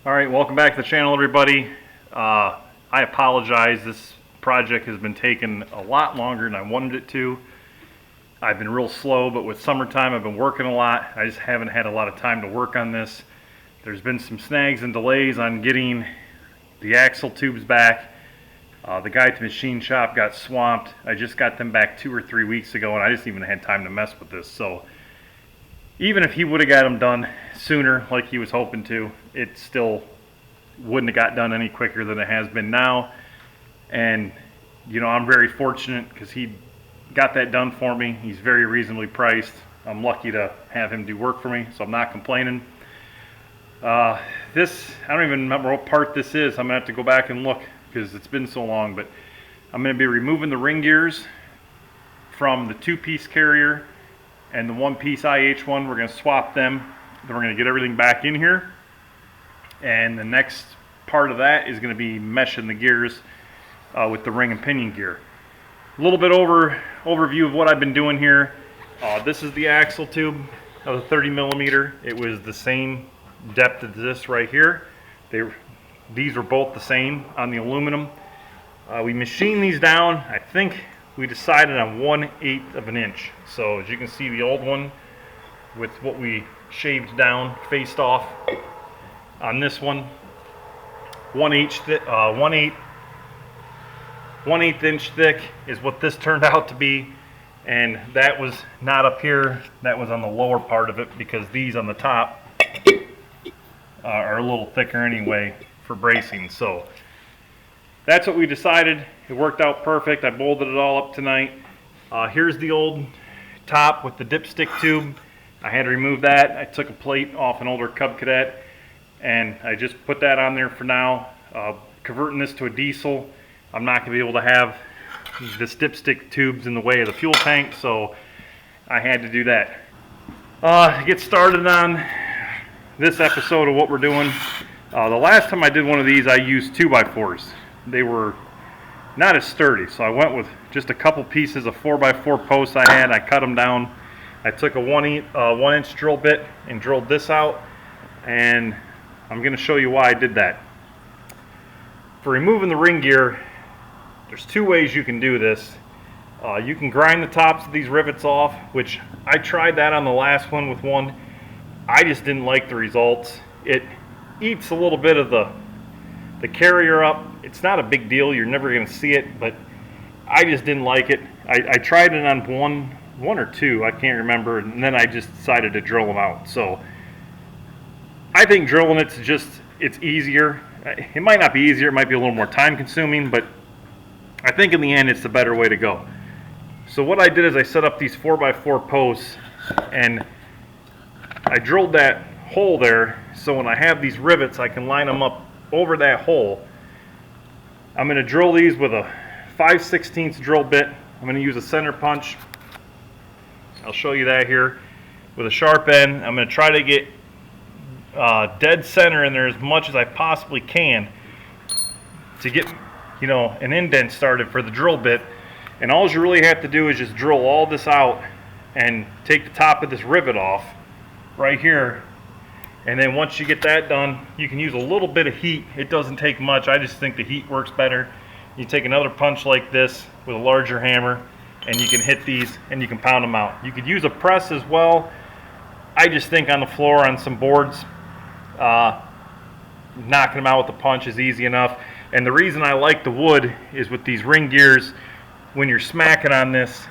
Alright, welcome back to the channel, everybody. I apologize, this project has been taking a lot longer than I wanted it to. I've been real slow, but with summertime I've been working a lot. I just haven't had a lot of time to work on this. There's been some snags and delays on getting the axle tubes back. The guy at the machine shop got swamped. I just got them back 2 or 3 weeks ago, and I just even had time to mess with this. So even if he would have got them done sooner like he was hoping to, it still wouldn't have got done any quicker than it has been now. And you know, I'm very fortunate because he got that done for me. He's very reasonably priced. I'm lucky to have him do work for me, so I'm not complaining. I don't even remember what part this is. I'm gonna have to go back and look because it's been so long, but I'm gonna be removing the ring gears from the 2-piece carrier and the 1-piece IH one. We're going to swap them. Then we're going to get everything back in here. And the next part of that is going to be meshing the gears with the ring and pinion gear. A little bit overview of what I've been doing here. This is the axle tube of the 30 millimeter. It was the same depth as this right here. These were both the same on the aluminum. We machined these down. I think we decided on 1/8 of an inch. So as you can see, the old one with what we shaved down faced off. On this one, 1/8 inch thick is what this turned out to be, and that was not up here, that was on the lower part of it, because these on the top are a little thicker anyway for bracing. So that's what we decided. It worked out perfect. I bolted it all up tonight. Here's the old top with the dipstick tube. I had to remove that. I took a plate off an older Cub Cadet and I just put that on there for now. Converting this to a diesel, I'm not going to be able to have this dipstick tubes in the way of the fuel tank, so I had to do that. To get started on this episode of what we're doing, the last time I did one of these I used 2x4s. They were not as sturdy, so I went with just a couple pieces of 4x4 posts I had. I cut them down. I took a 1-inch drill bit and drilled this out, and I'm going to show you why I did that. For removing the ring gear, there's 2 ways you can do this. You can grind the tops of these rivets off, which I tried that on the last one with one. I just didn't like the results. It eats a little bit of the carrier up. It's not a big deal, you're never going to see it, but I just didn't like it. I tried it on one or two, I can't remember, and then I just decided to drill them out. So I think drilling it's easier. It might not be easier, it might be a little more time consuming, but I think in the end it's the better way to go. So what I did is I set up these 4x4 posts and I drilled that hole there, so when I have these rivets I can line them up over that hole. I'm going to drill these with a 5/16 drill bit. I'm going to use a center punch. I'll show you that here with a sharp end. I'm going to try to get dead center in there as much as I possibly can to get, you know, an indent started for the drill bit. And all you really have to do is just drill all this out and take the top of this rivet off right here. And then once you get that done, you can use a little bit of heat. It doesn't take much. I just think the heat works better. You take another punch like this with a larger hammer and you can hit these and you can pound them out. You could use a press as well. I just think on the floor on some boards, knocking them out with a punch is easy enough. And the reason I like the wood is with these ring gears, when you're smacking on this,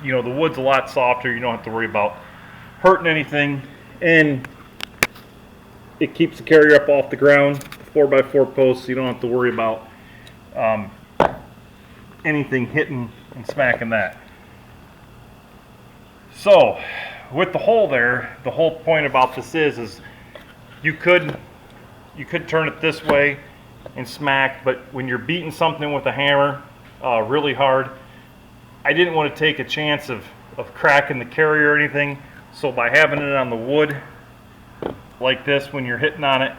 you know, the wood's a lot softer. You don't have to worry about hurting anything. And it keeps the carrier up off the ground, 4x4 posts, so you don't have to worry about anything hitting and smacking that. So with the hole there, the whole point about this is you could turn it this way and smack, but when you're beating something with a hammer really hard, I didn't want to take a chance of cracking the carrier or anything. So by having it on the wood like this, when you're hitting on it,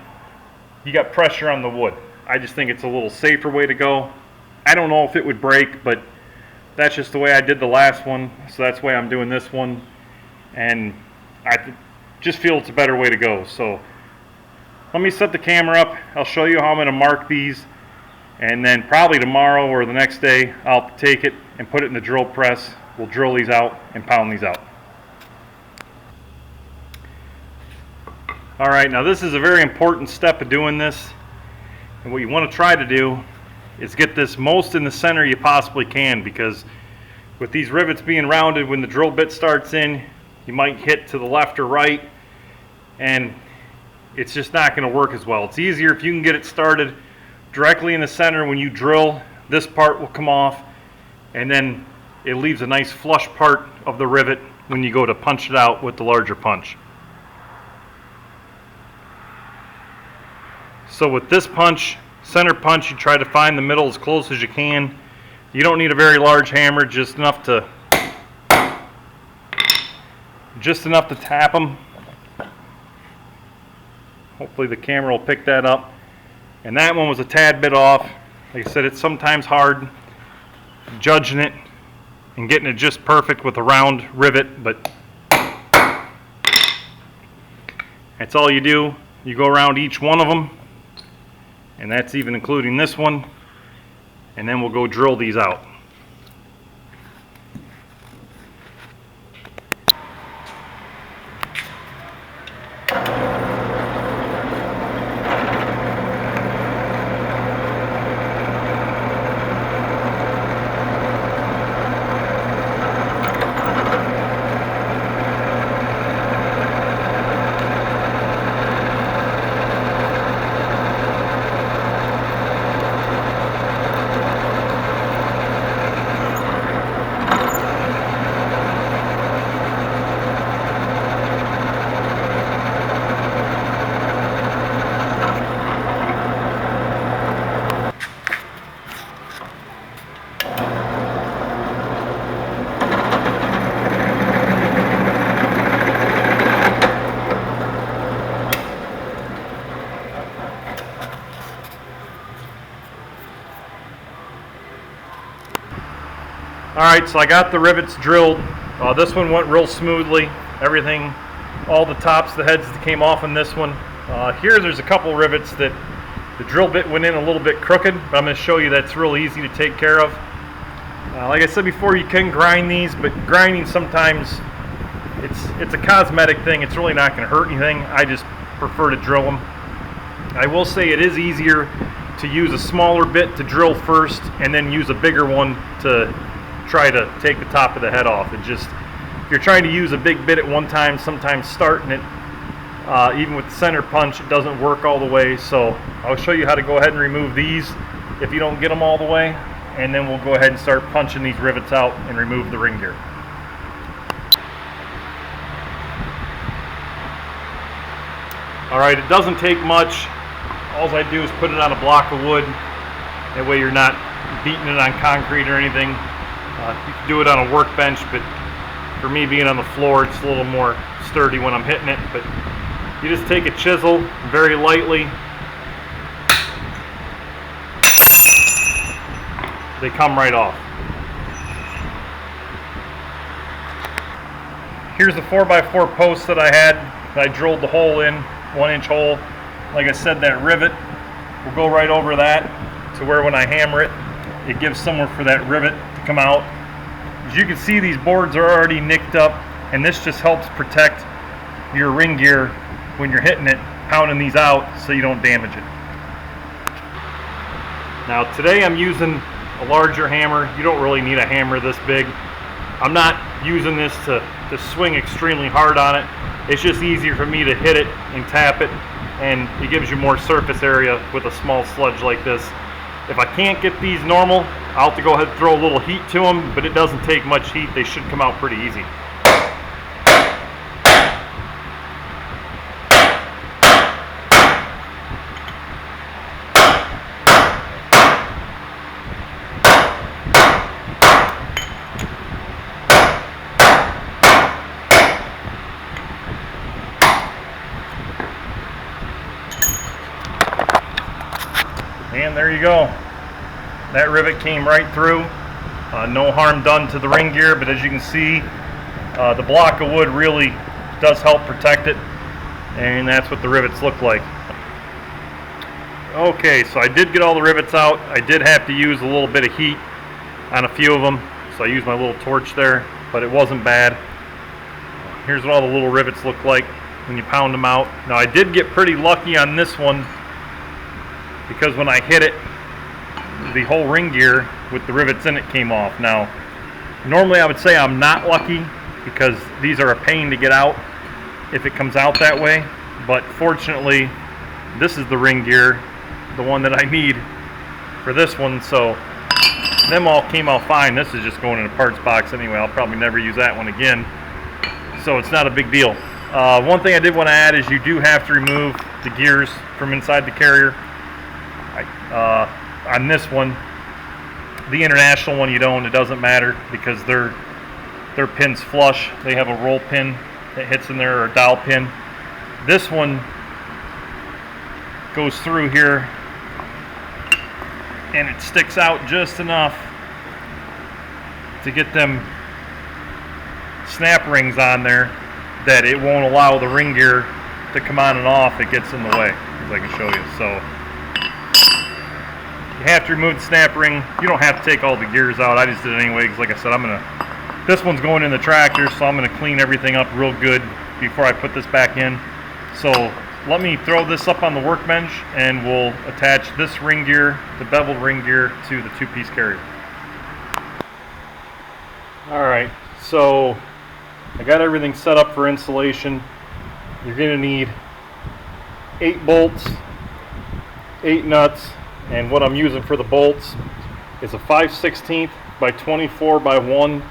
you got pressure on the wood. I just think it's a little safer way to go. I don't know if it would break, but that's just the way I did the last one, so that's the way I'm doing this one. And I just feel it's a better way to go. So Let me set the camera up. I'll show you how I'm going to mark these, and then probably tomorrow or the next day I'll take it and put it in the drill press. We'll drill these out and pound these out. Alright, now this is a very important step of doing this, and what you want to try to do is get this most in the center you possibly can, because with these rivets being rounded, when the drill bit starts in, you might hit to the left or right, and it's just not going to work as well. It's easier if you can get it started directly in the center. When you drill, this part will come off, and then it leaves a nice flush part of the rivet when you go to punch it out with the larger punch. So with this punch, center punch, you try to find the middle as close as you can. You don't need a very large hammer, just enough to tap them. Hopefully the camera will pick that up. And that one was a tad bit off. Like I said, it's sometimes hard judging it and getting it just perfect with a round rivet, but that's all you do. You go around each one of them, and that's even including this one, and then we'll go drill these out. Alright, so I got the rivets drilled. This one went real smoothly. Everything, all the tops, the heads that came off on this one. Here there's a couple rivets that the drill bit went in a little bit crooked, but I'm going to show you that's real easy to take care of. Like I said before, you can grind these, but grinding sometimes, it's a cosmetic thing. It's really not going to hurt anything. I just prefer to drill them. I will say it is easier to use a smaller bit to drill first and then use a bigger one to try to take the top of the head off. It just, if you're trying to use a big bit at one time, sometimes starting it, even with the center punch, it doesn't work all the way. So I'll show you how to go ahead and remove these if you don't get them all the way, and then we'll go ahead and start punching these rivets out and remove the ring gear. Alright, it doesn't take much. All I do is put it on a block of wood. That way you're not beating it on concrete or anything. You can do it on a workbench, but for me, being on the floor, it's a little more sturdy when I'm hitting it. But you just take a chisel very lightly. They come right off. Here's the 4x4 post that I had. I drilled the hole in, 1-inch hole. Like I said, that rivet will go right over that to where when I hammer it, it gives somewhere for that rivet to come out. As you can see, these boards are already nicked up, and this just helps protect your ring gear when you're hitting it, pounding these out so you don't damage it. Now today I'm using a larger hammer. You don't really need a hammer this big. I'm not using this to swing extremely hard on it. It's just easier for me to hit it and tap it, and it gives you more surface area with a small sludge like this. If I can't get these normal, I'll have to go ahead and throw a little heat to them, but it doesn't take much heat. They should come out pretty easy. And there you go. That rivet came right through. No harm done to the ring gear, but as you can see, the block of wood really does help protect it, and that's what the rivets look like. Okay, so I did get all the rivets out. I did have to use a little bit of heat on a few of them, so I used my little torch there, but it wasn't bad. Here's what all the little rivets look like when you pound them out. Now I did get pretty lucky on this one because when I hit it, the whole ring gear with the rivets in it came off. Now, normally I would say I'm not lucky because these are a pain to get out if it comes out that way, but fortunately this is the ring gear, the one that I need for this one, so them all came out fine. This is just going in a parts box anyway. I'll probably never use that one again, so it's not a big deal. One thing I did want to add is you do have to remove the gears from inside the carrier. On this one, the international one, you don't. It doesn't matter because their pin's flush. They have a roll pin that hits in there, or a dowel pin. This one goes through here and it sticks out just enough to get them snap rings on there that it won't allow the ring gear to come on and off. It gets in the way, as I can show you. So you have to remove the snap ring. You don't have to take all the gears out. I just did it anyway because, like I said, this one's going in the tractor, so I'm gonna clean everything up real good before I put this back in. So let me throw this up on the workbench and we'll attach this ring gear, the beveled ring gear, to the two-piece carrier. Alright, so I got everything set up for installation. You're going to need 8 bolts, 8 nuts, and what I'm using for the bolts is a 5/16 by 24 by 1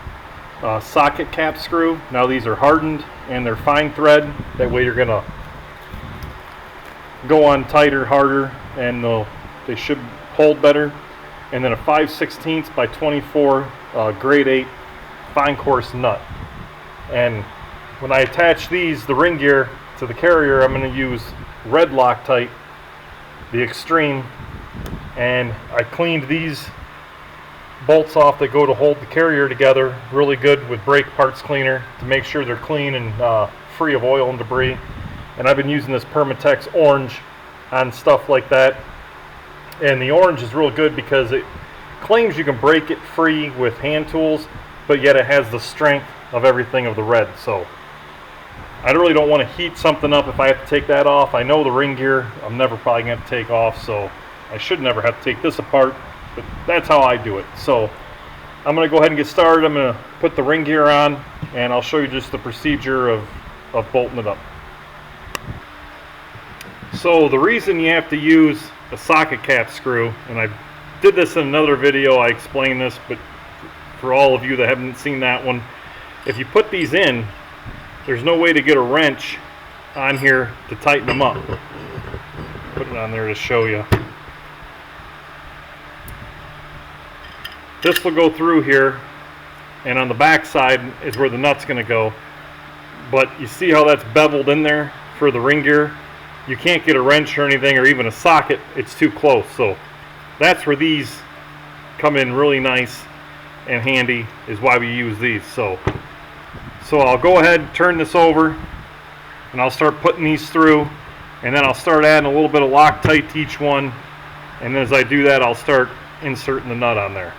socket cap screw. Now these are hardened and they're fine thread. That way you're going to go on tighter, harder, and they should hold better. And then a 5/16 by 24 grade 8 fine coarse nut. And when I attach the ring gear to the carrier, I'm going to use red Loctite, the Extreme, and I cleaned these bolts off that go to hold the carrier together really good with brake parts cleaner to make sure they're clean and free of oil and debris. And I've been using this Permatex orange on stuff like that, and the orange is real good because it claims you can break it free with hand tools, but yet it has the strength of everything of the red. So I really don't want to heat something up if I have to take that off. I know the ring gear I'm never probably going to have to take off, so I should never have to take this apart, but that's how I do it. So I'm going to go ahead and get started. I'm going to put the ring gear on and I'll show you just the procedure of bolting it up. So the reason you have to use a socket cap screw, and I did this in another video, I explained this, but for all of you that haven't seen that one, if you put these in, there's no way to get a wrench on here to tighten them up. Put it on there to show you. This will go through here, and on the back side is where the nut's going to go. But you see how that's beveled in there for the ring gear? You can't get a wrench or anything, or even a socket. It's too close. So that's where these come in really nice and handy, is why we use these. So I'll go ahead and turn this over and I'll start putting these through, and then I'll start adding a little bit of Loctite to each one, and then as I do that I'll start inserting the nut on there.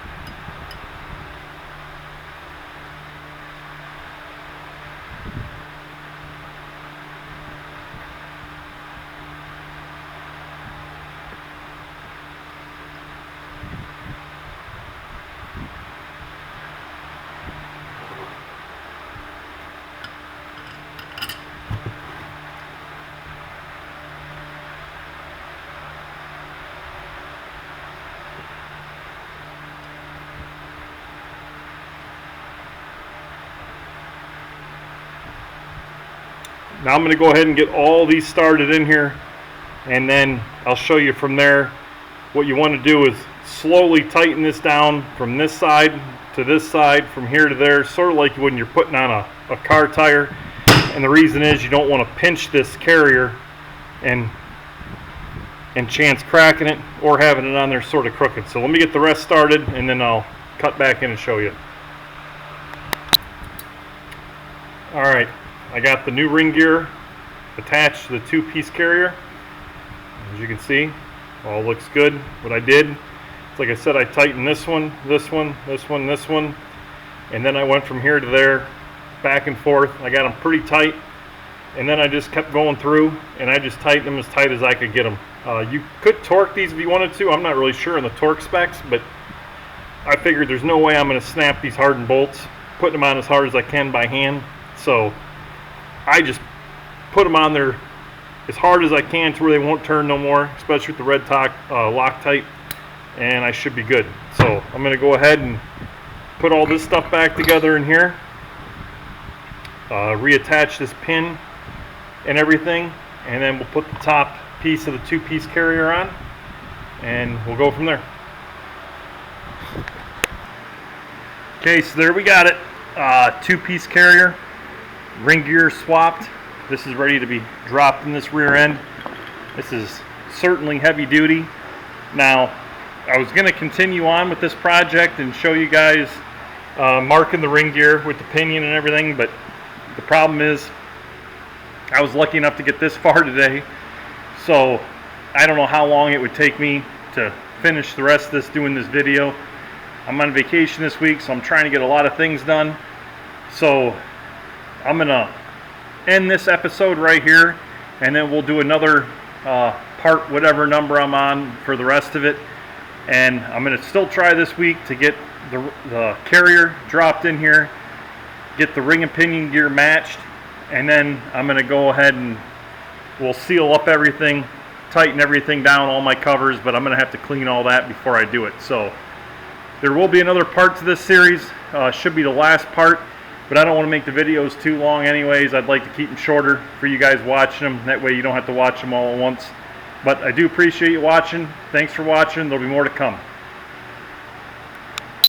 Now I'm going to go ahead and get all these started in here, and then I'll show you from there. What you want to do is slowly tighten this down from this side to this side, from here to there, sort of like when you're putting on a car tire. And the reason is you don't want to pinch this carrier and chance cracking it or having it on there sort of crooked. So let me get the rest started and then I'll cut back in and show you. Alright, I got the new ring gear attached to the two-piece carrier. As you can see, All looks good. What I did, like I said, I tightened this one, this one, this one, this one, and then I went from here to there, back and forth. I got them pretty tight, and then I just kept going through, and I just tightened them as tight as I could get them. You could torque these if you wanted to. I'm not really sure on the torque specs, but I figured there's no way I'm going to snap these hardened bolts, putting them on as hard as I can by hand. So I just put them on there as hard as I can to where they won't turn no more, especially with the red Loctite, and I should be good. So I'm going to go ahead and put all this stuff back together in here, reattach this pin and everything, and then we'll put the top piece of the two-piece carrier on, and we'll go from there. Okay, so there we got it. Two-piece carrier, ring gear swapped. This is ready to be dropped in this rear end. This is certainly heavy duty. Now, I was going to continue on with this project and show you guys marking the ring gear with the pinion and everything, but the problem is I was lucky enough to get this far today, so I don't know how long it would take me to finish the rest of this, doing this video. I'm on vacation this week, so I'm trying to get a lot of things done. So I'm going to end this episode right here, and then we'll do another part, whatever number I'm on, for the rest of it. And I'm going to still try this week to get the carrier dropped in here, get the ring and pinion gear matched, and then I'm going to go ahead and we'll seal up everything, tighten everything down, all my covers, but I'm going to have to clean all that before I do it. So there will be another part to this series, should be the last part, but I don't want to make the videos too long anyways. I'd like to keep them shorter for you guys watching them. That way you don't have to watch them all at once. But I do appreciate you watching. Thanks for watching. There'll be more to come.